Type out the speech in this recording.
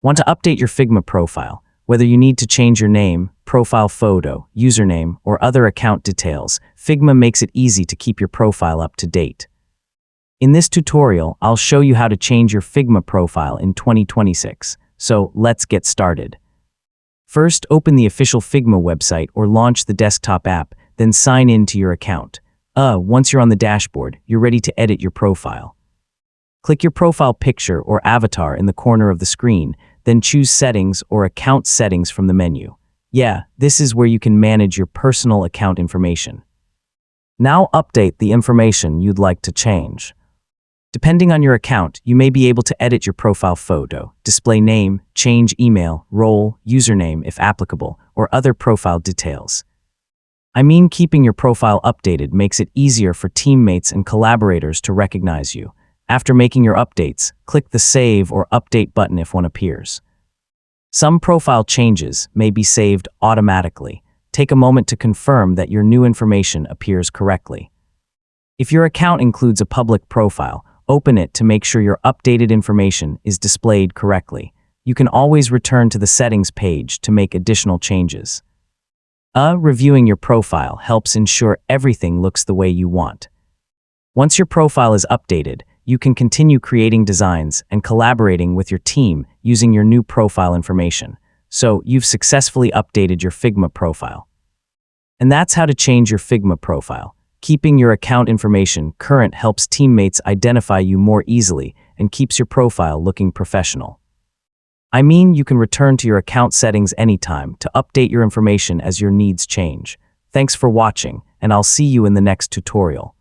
Want to update your Figma profile? Whether you need to change your name, profile photo, username, or other account details, Figma makes it easy to keep your profile up to date. In this tutorial, I'll show you how to change your Figma profile in 2026. So let's get started. First, open the official Figma website or launch the desktop app, then sign in to your account. Once you're on the dashboard, you're ready to edit your profile. Click your profile picture or avatar in the corner of the screen, then choose Settings or Account Settings from the menu. This is where you can manage your personal account information. Now update the information you'd like to change. Depending on your account, you may be able to edit your profile photo, display name, change email, role, username if applicable, or other profile details. Keeping your profile updated makes it easier for teammates and collaborators to recognize you. After making your updates, click the Save or Update button if one appears. Some profile changes may be saved automatically. Take a moment to confirm that your new information appears correctly. If your account includes a public profile, open it to make sure your updated information is displayed correctly. You can always return to the Settings page to make additional changes. Reviewing your profile helps ensure everything looks the way you want. Once your profile is updated, you can continue creating designs and collaborating with your team using your new profile information. So you've successfully updated your Figma profile. And that's how to change your Figma profile. Keeping your account information current helps teammates identify you more easily and keeps your profile looking professional. You can return to your account settings anytime to update your information as your needs change. Thanks for watching, and I'll see you in the next tutorial.